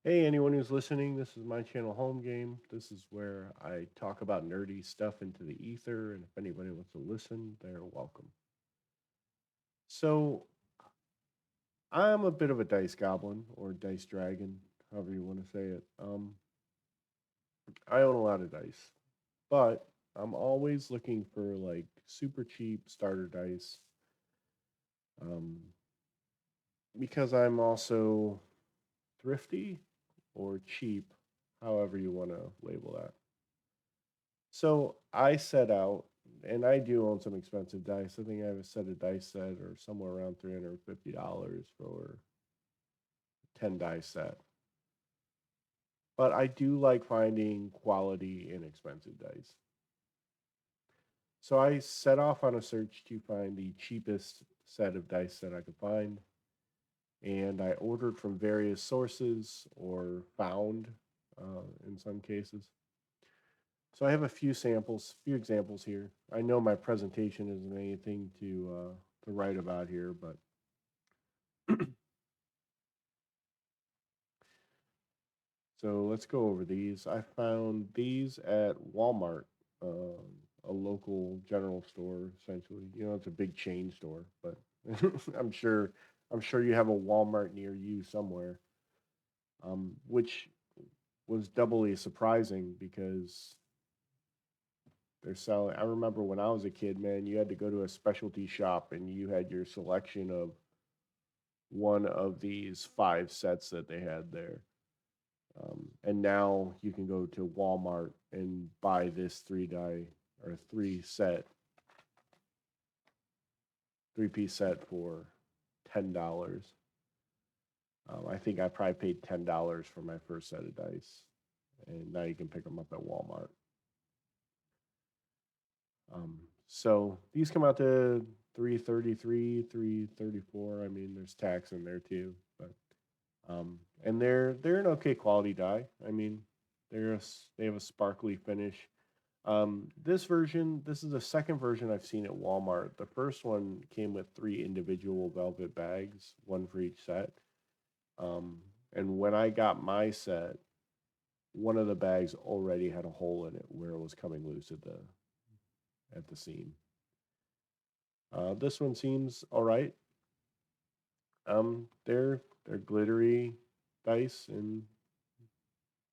Hey, anyone who's listening, this is my channel Home Game. This is where I talk about nerdy stuff into the ether, and if anybody wants to listen, they're welcome. So, I'm a bit of a dice goblin or dice dragon, however you want to say it. I own a lot of dice, but I'm always looking for like super cheap starter dice um, because I'm also thrifty or cheap, however you want to label that. So I set out, and I do own some expensive dice. I think I have a set of dice set or somewhere around $350 for 10 dice set. But I do like finding quality inexpensive dice. So I set off on a search to find the cheapest set of dice that I could find. And I ordered from various sources or found in some cases. So I have a few examples here. I know my presentation isn't anything to write about here, but so let's go over these. I found these at Walmart, a local general store, essentially. You know, it's a big chain store, but I'm sure I'm sure you have a Walmart near you somewhere. Which was doubly surprising because they're selling. I remember when I was a kid, man, you had to go to a specialty shop and you had your selection of one of these five sets that they had there. And now you can go to Walmart and buy this three set, 3-piece set for $10. I think I probably paid $10 for my first set of dice, and now you can pick them up at Walmart. So these come out to 333, 334. I mean, there's tax in there too, but and they're an okay quality die. I mean, they have a sparkly finish. This is the second version I've seen at Walmart. The first one came with three individual velvet bags, one for each set. Um, and when I got my set, one of the bags already had a hole in it where it was coming loose at the seam. This one seems all right. They're glittery dice in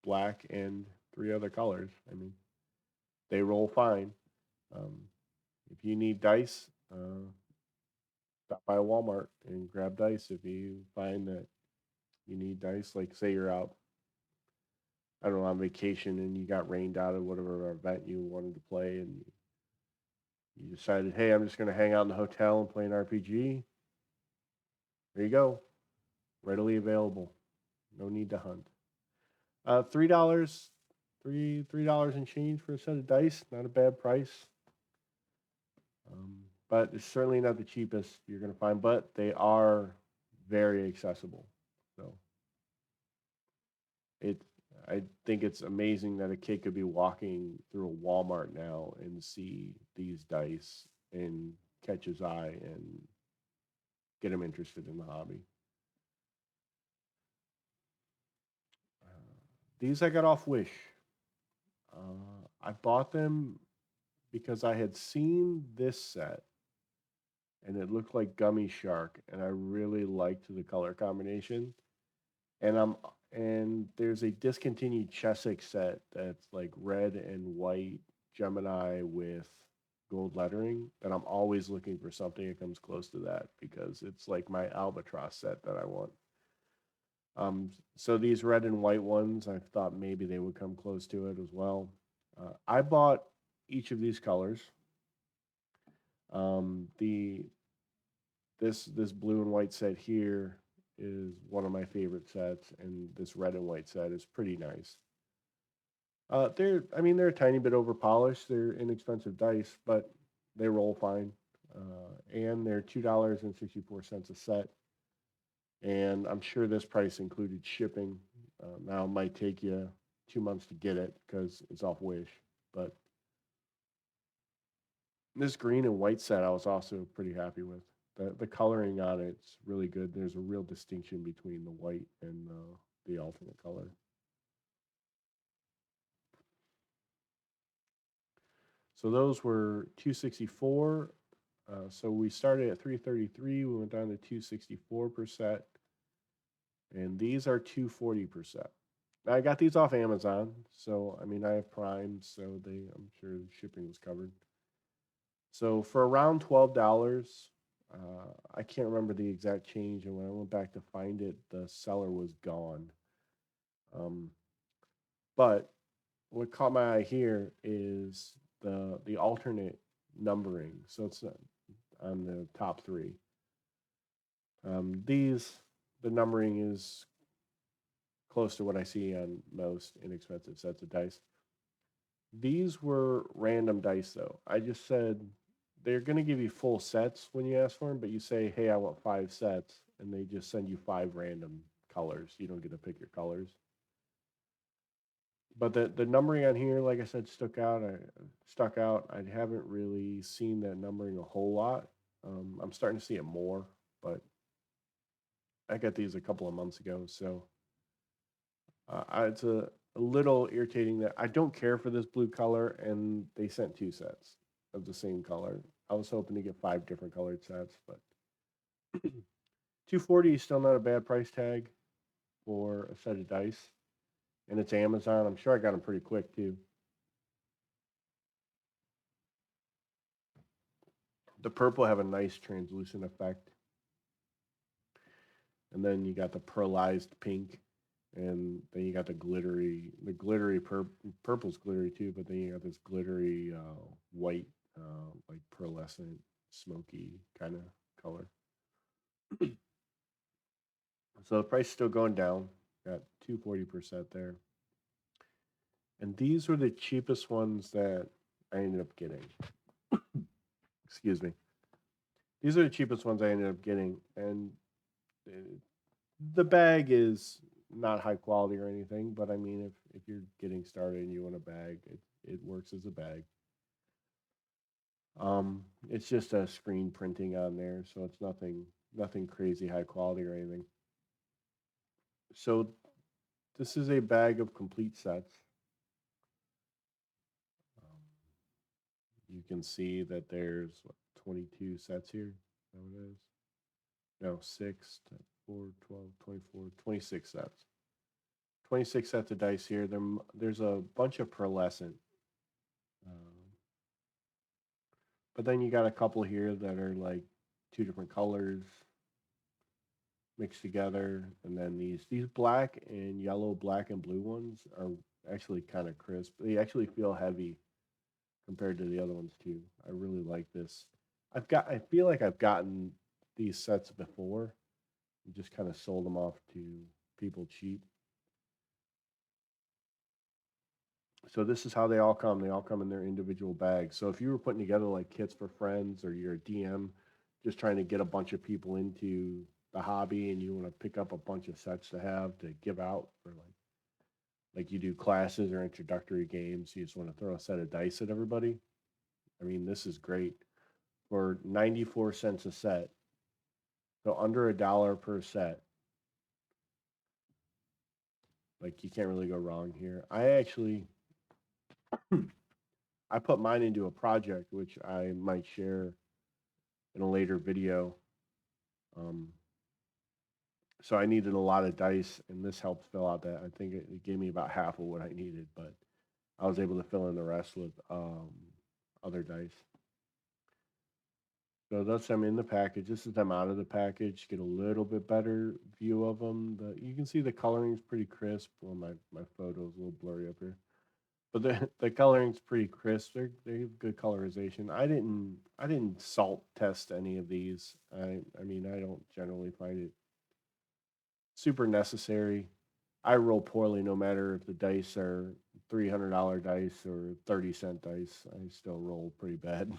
black and three other colors. I mean, they roll fine. Um, if you need dice, stop by Walmart and grab dice. If you find that you need dice, like say you're out, I don't know, on vacation and you got rained out at whatever event you wanted to play, and you decided, hey, I'm just going to hang out in the hotel and play an RPG. There you go, readily available. No need to hunt. $3, $3 and change for a set of dice. Not a bad price. But it's certainly not the cheapest you're going to find, but they are very accessible. So it, I think it's amazing that a kid could be walking through a Walmart now and see these dice and catch his eye and get him interested in the hobby. These I got off Wish. I bought them because I had seen this set and it looked like Gummy Shark, and I really liked the color combination. And there's a discontinued Chesic set that's like red and white Gemini with gold lettering that I'm always looking for something that comes close to that because it's like my albatross set that I want. So these red and white ones, I thought maybe they would come close to it as well. I bought each of these colors. The this blue and white set here is one of my favorite sets, and this red and white set is pretty nice. I mean, they're a tiny bit over polished. They're inexpensive dice, but they roll fine. And they're $2.64 a set. And I'm sure this price included shipping. Now it might take you 2 months to get it because it's off Wish. But this green and white set, I was also pretty happy with. The coloring on it's really good. There's a real distinction between the white and the alternate color. So those were 264. So we started at 333. We went down to 264 per set. And these are 240 per set. I got these off Amazon. So, I mean, I have Prime. So I'm sure the shipping was covered. So for around $12, I can't remember the exact change. And when I went back to find it, the seller was gone. But what caught my eye here is the alternate numbering. So it's on the top three. The numbering is close to what I see on most inexpensive sets of dice. These were random dice, though. I just said they're going to give you full sets when you ask for them, but you say, hey, I want 5 sets, and they just send you 5 random colors. You don't get to pick your colors. But the numbering on here, like I said, stuck out. I haven't really seen that numbering a whole lot. I'm starting to see it more, but I got these a couple of months ago, so it's a little irritating that I don't care for this blue color, and they sent 2 sets of the same color. I was hoping to get 5 different colored sets, but 240 is still not a bad price tag for a set of dice, and it's Amazon. I'm sure I got them pretty quick too. The purple have a nice translucent effect, and then you got the pearlized pink, and then you got the glittery. Purple's glittery too, but then you got this glittery white, like pearlescent, smoky kind of color. So the price is still going down. Got 240% there. And these were the cheapest ones that I ended up getting. Excuse me. These are the cheapest ones I ended up getting. And the bag is not high quality or anything, but I mean, if you're getting started and you want a bag, it works as a bag. It's just a screen printing on there, so it's nothing crazy high quality or anything. So this is a bag of complete sets. You can see that there's 22 sets here. Is that what it is? No, 6, 4, 12, 24, 26 sets. 26 sets of dice here. There's a bunch of pearlescent. But then you got a couple here that are like 2 different colors mixed together. And then these black and yellow, black and blue ones are actually kind of crisp. They actually feel heavy compared to the other ones too. I really like this. I feel like I've gotten these sets before and just kind of sold them off to people cheap. So this is how they all come. They all come in their individual bags. So if you were putting together like kits for friends, or you're a DM just trying to get a bunch of people into the hobby and you want to pick up a bunch of sets to have to give out for like you do classes or introductory games, you just want to throw a set of dice at everybody. I mean, this is great for 94 cents a set. So under $1 per set. Like, you can't really go wrong here. I put mine into a project, which I might share in a later video. So I needed a lot of dice, and this helped fill out that. I think it gave me about half of what I needed, but I was able to fill in the rest with other dice. So that's them in the package. This is them out of the package. Get a little bit better view of them. You can see the coloring is pretty crisp. Well, my photo is a little blurry up here, but the coloring's pretty crisp. They have good colorization. I didn't salt test any of these. I mean, I don't generally find it super necessary. I roll poorly no matter if the dice are $300 dice or 30-cent dice. I still roll pretty bad.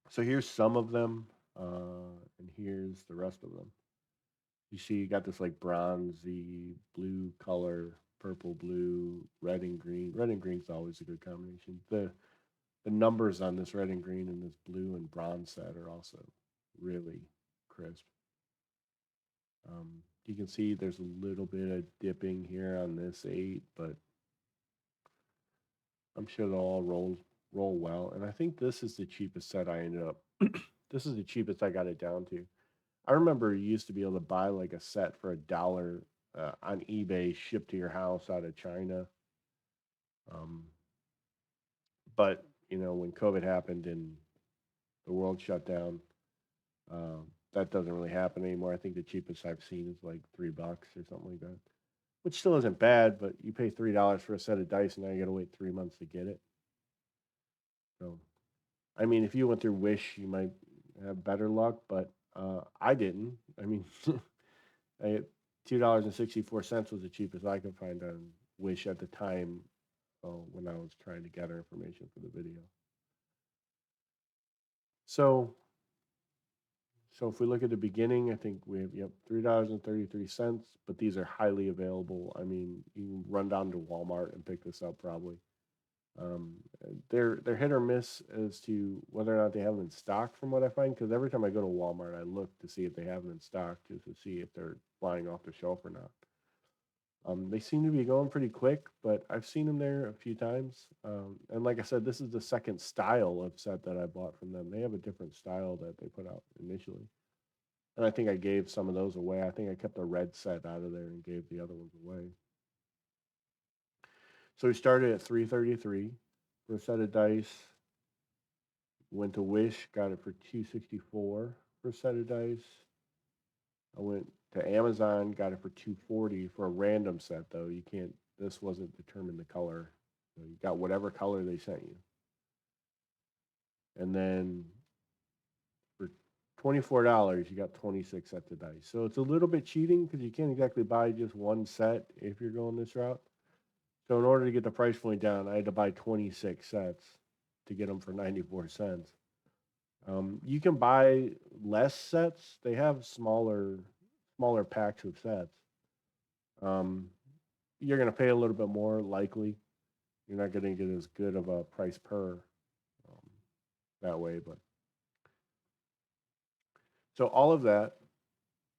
So here's some of them, and here's the rest of them. You see, you got this like bronzy blue color, purple, blue, red and green. Red and green's always a good combination. The numbers on this red and green and this blue and bronze set are also really crisp. You can see there's a little bit of dipping here on this 8, but I'm sure they'll all roll well. And I think this is the cheapest set I ended up. This is the cheapest I got it down to. I remember you used to be able to buy like a set for $1 on eBay, shipped to your house out of China. Um, but when COVID happened and the world shut down, that doesn't really happen anymore. I think the cheapest I've seen is like $3 or something like that, which still isn't bad. But you pay $3 for a set of dice, and now you got to wait 3 months to get it. So, I mean, if you went through Wish, you might have better luck, but I didn't. I mean, I, $2.64 was the cheapest I could find on Wish at the time when I was trying to gather information for the video. So, so if we look at the beginning, I think we have $3.33, but these are highly available. I mean, you can run down to Walmart and pick this up probably. Um, they're hit or miss as to whether or not they have them in stock, from what I find. Because every time I go to Walmart, I look to see if they have them in stock, just to see if they're flying off the shelf or not. They seem to be going pretty quick, but I've seen them there a few times. And like I said, this is the second style of set that I bought from them. They have a different style that they put out initially. And I think I gave some of those away. I think I kept the red set out of there and gave the other ones away. So we started at 333 for a set of dice. Went to Wish, got it for 264 for a set of dice. I went to Amazon, got it for 240 for a random set though. You can't. This wasn't determined the color. So you got whatever color they sent you. And then for $24, you got 26 sets of dice. So it's a little bit cheating because you can't exactly buy just one set if you're going this route. So in order to get the price point down, I had to buy 26 sets to get them for 94 cents. You can buy less sets. They have smaller packs of sets. Um, you're going to pay a little bit more, likely. You're not going to get as good of a price per that way. But so all of that,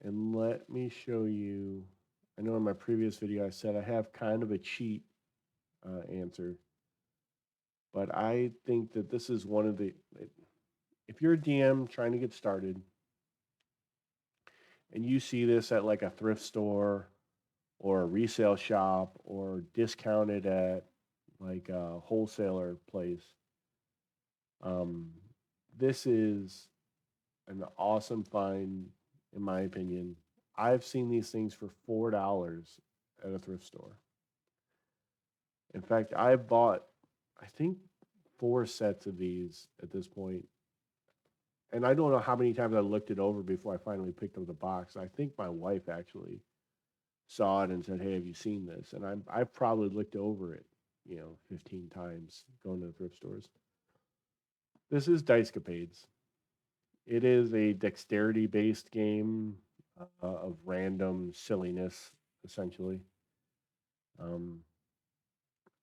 and let me show you. I know in my previous video I said I have kind of a cheat answer, but I think that this is one of the. If you're a DM trying to get started and you see this at like a thrift store or a resale shop or discounted at like a wholesaler place, um, this is an awesome find, in my opinion. I've seen these things for $4 at a thrift store. In fact, I've bought, I think, 4 sets of these at this point. And I don't know how many times I looked it over before I finally picked up the box. I think my wife actually saw it and said, "Hey, have you seen this?" And I've probably looked over it, 15 times going to the thrift stores. This is Dice Capades. It is a dexterity based game of random silliness, essentially. Um,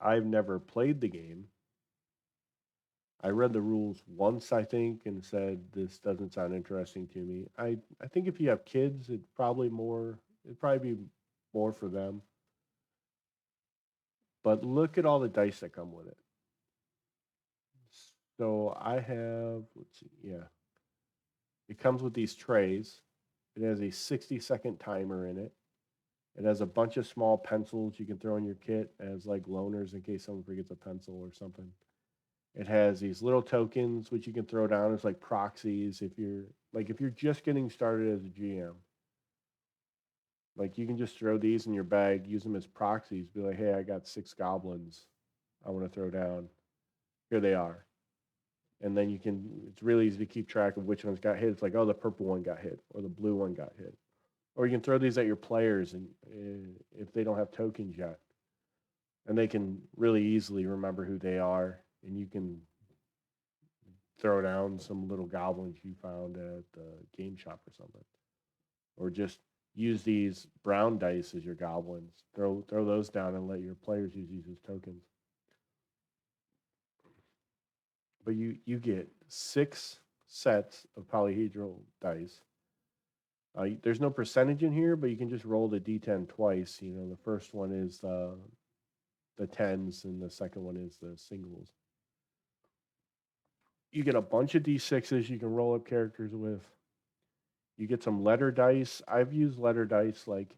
I've never played the game. I read the rules once, I think, and said this doesn't sound interesting to me. I think if you have kids, it'd probably be more for them. But look at all the dice that come with it. So I have, let's see, yeah. It comes with these trays. It has a 60-second timer in it. It has a bunch of small pencils you can throw in your kit as like loners in case someone forgets a pencil or something. It has these little tokens which you can throw down as like proxies if you're just getting started as a GM. Like you can just throw these in your bag, use them as proxies, be like, "Hey, I got 6 goblins I want to throw down. Here they are." And then it's really easy to keep track of which ones got hit. It's like, "Oh, the purple one got hit or the blue one got hit." Or you can throw these at your players and if they don't have tokens yet, and they can really easily remember who they are, and you can throw down some little goblins you found at the game shop or something, or just use these brown dice as your goblins. Throw those down and let your players use these as tokens. But you get 6 sets of polyhedral dice. There's no percentage in here, but you can just roll the d10 twice. You know, the first one is the tens, and the second one is the singles. You get a bunch of d6s you can roll up characters with. You get some letter dice. I've used letter dice like,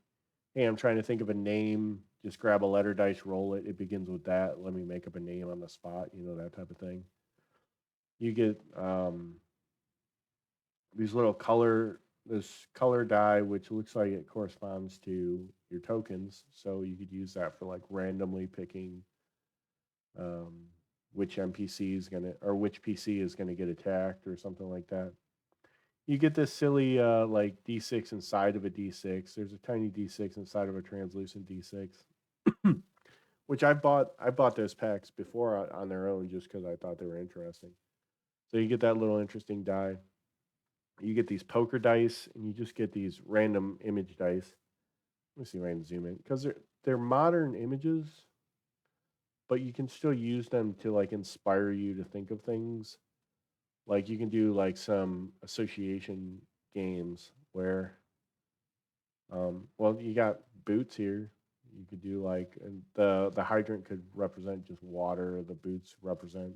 hey, I'm trying to think of a name. Just grab a letter dice, roll it. It begins with that. Let me make up a name on the spot, you know, that type of thing. You get these little this color die, which looks like it corresponds to your tokens. So you could use that for like randomly picking um, which NPC is gonna or which PC is gonna get attacked or something like that. You get this silly like D6 inside of a D6. There's a tiny D6 inside of a translucent D6, which I bought those packs before on their own just because I thought they were interesting. So you get that little interesting die. You get these poker dice, and you just get these random image dice. Let me see if I can zoom in because they're modern images, but you can still use them to like inspire you to think of things. Like you can do like some association games where, well, you got boots here. You could do like, and the hydrant could represent just water. The boots represent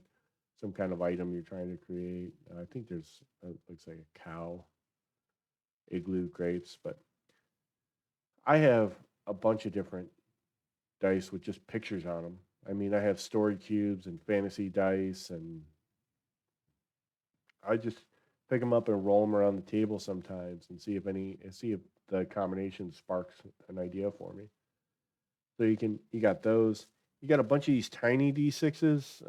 some kind of item you're trying to create. I think there's looks like a cow, igloo grapes, but I have a bunch of different dice with just pictures on them. I mean, I have story cubes and fantasy dice, and I just pick them up and roll them around the table sometimes and see if the combination sparks an idea for me. So you got those. You got a bunch of these tiny D6s.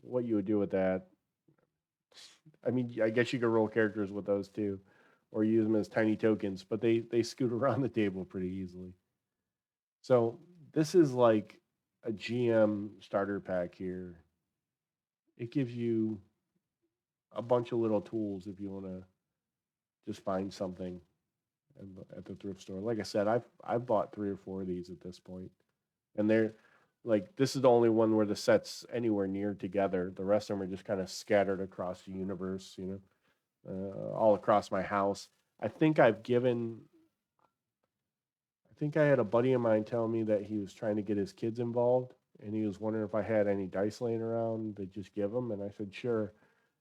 What you would do with that? I mean, I guess you could roll characters with those too, or use them as tiny tokens. But they scoot around the table pretty easily. So this is like a GM starter pack here. It gives you a bunch of little tools if you want to just find something at the thrift store. Like I said, I've bought 3 or 4 of these at this point, and they're like this is the only one where the sets anywhere near together. The rest of them are just kind of scattered across the universe, you know, all across my house. I think I've given. I think I had a buddy of mine tell me that he was trying to get his kids involved, and he was wondering if I had any dice laying around to just give him, and I said sure,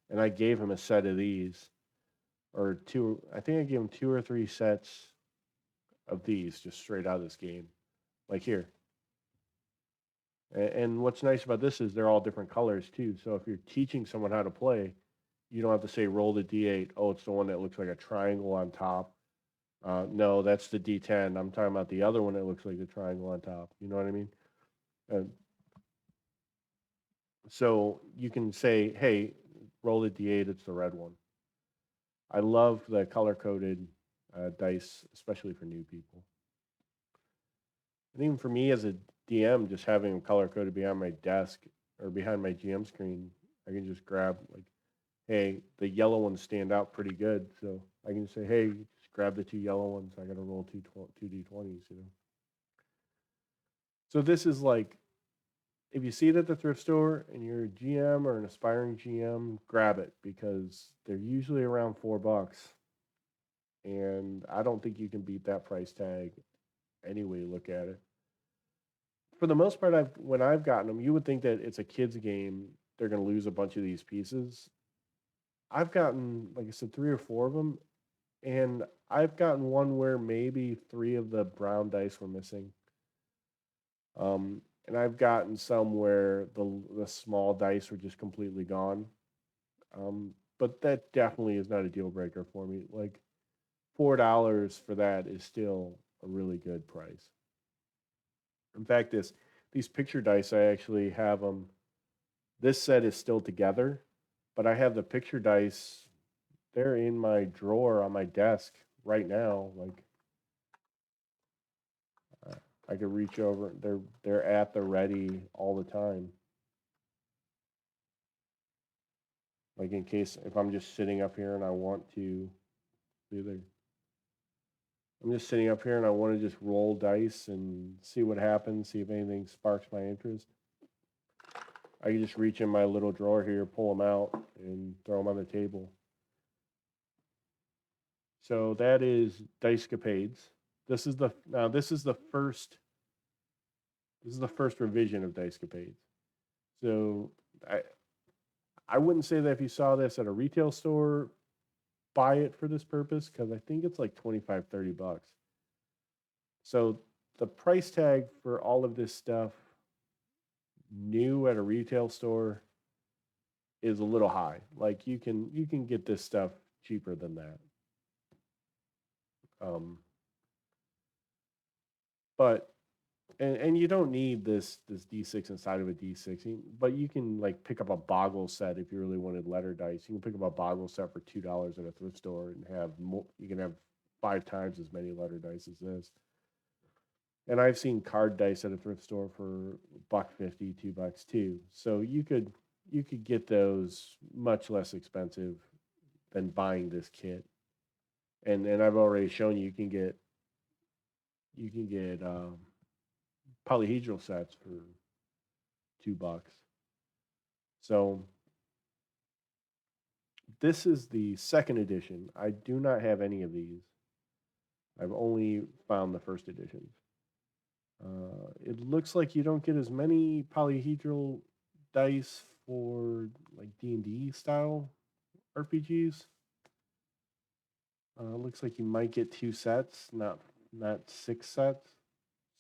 and I gave him a set of these or two. I think I gave him 2 or 3 sets of these just straight out of this game. Like here. And what's nice about this is they're all different colors too. So if you're teaching someone how to play, you don't have to say roll the d8. Oh, it's the one that looks like a triangle on top. No, that's the d10. I'm talking about the other one that looks like the triangle on top. You know what I mean? Uh, so you can say, hey, roll the d8. It's the red one. I love the color coded dice, especially for new people. And even for me as a DM, just having them color coded behind my desk or behind my GM screen, I can just grab like, hey, the yellow ones stand out pretty good, so I can say, hey, just grab the 2 yellow ones. I got to roll two d20s, you know. So this is like, if you see it at the thrift store and you're a GM or an aspiring GM, grab it because they're usually around $4, and I don't think you can beat that price tag any way you look at it. For the most part, when I've gotten them, you would think that it's a kids game. They're going to lose a bunch of these pieces. I've gotten, like I said, 3 or 4 of them, and I've gotten one where maybe 3 of the brown dice were missing. And I've gotten some where the small dice were just completely gone. But that definitely is not a deal breaker for me. Like $4 for that is still a really good price. In fact, these picture dice, I actually have them. This set is still together, but I have the picture dice. They're in my drawer on my desk right now. Like I could reach over. They're at the ready all the time. Like in case if I'm just sitting up here and I want to either I'm just sitting up here and I want to just roll dice and see what happens, see if anything sparks my interest. I can just reach in my little drawer here, pull them out, and throw them on the table. So that is Dicecapades. This is the first revision of Dicecapades. So I I wouldn't say that if you saw this at a retail store, buy it for this purpose because I think it's like 25-30 bucks. So the price tag for all of this stuff new at a retail store is a little high. Like you can get this stuff cheaper than that. Um, but and you don't need this D6 inside of a D6, but you can like pick up a boggle set if you really wanted letter dice. You can pick up a boggle set for $2 at a thrift store and have more. You can have 5 times as many letter dice as this. And I've seen card dice at a thrift store for $1.50, $2 too. So you could get those much less expensive than buying this kit. And I've already shown you you can get polyhedral sets for $2. So this is the second edition. I do not have any of these. I've only found the first editions. It looks like you don't get as many polyhedral dice for like D&D style RPGs. Looks like you might get 2 sets, not 6 sets.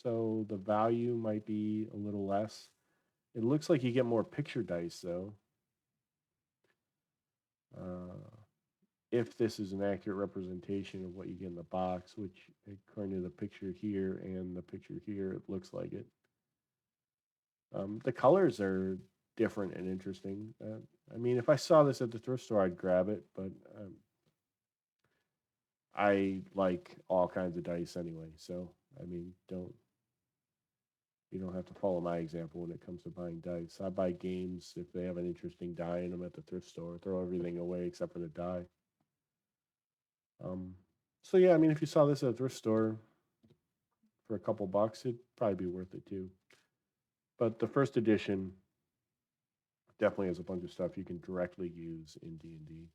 So the value might be a little less. It looks like you get more picture dice though. Uh, if this is an accurate representation of what you get in the box, which according to the picture here and the picture here, it looks like it. The colors are different and interesting. I mean, if I saw this at the thrift store, I'd grab it, but I like all kinds of dice anyway. So I mean, you don't have to follow my example when it comes to buying dice. I buy games if they have an interesting die in them at the thrift store. Throw everything away except for the die. Um, so yeah, I mean, if you saw this at a thrift store for a couple bucks, it'd probably be worth it too. But the first edition definitely has a bunch of stuff you can directly use in D&D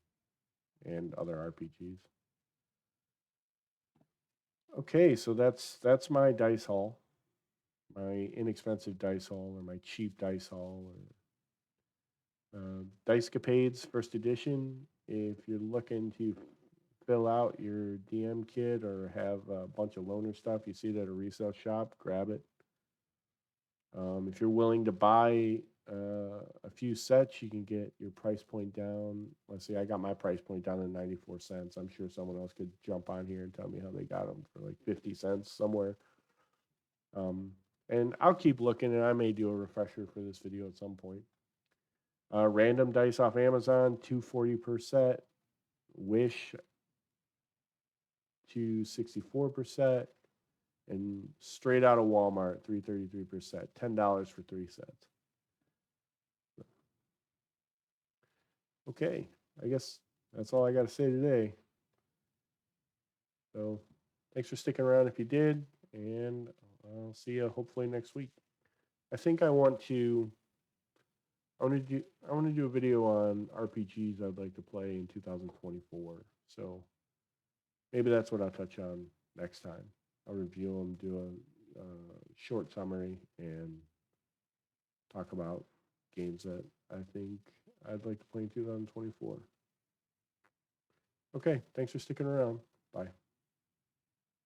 and other RPGs. Okay, so that's my dice haul, my inexpensive dice haul, or my cheap dice haul, or Dicecapades first edition. If you're looking to fill out your DM kit or have a bunch of loaner stuff, you see it at a resale shop, grab it. If you're willing to buy a few sets, you can get your price point down. Let's see, I got my price point down to 94 cents. I'm sure someone else could jump on here and tell me how they got them for like 50 cents somewhere. Um, and I'll keep looking, and I may do a refresher for this video at some point. Random dice off Amazon, $2.40 per set. Wish, $2.64 per set. And straight out of Walmart, $3.33 per set. $10 for 3 sets. Okay, I guess that's all I got to say today. So thanks for sticking around if you did, and I'll see you hopefully next week. I think I want to do a video on RPGs I'd like to play in 2024. So maybe that's what I'll touch on next time. I'll review them, do a short summary, and talk about games that I think I'd like to play in 2024. Okay, thanks for sticking around. Bye.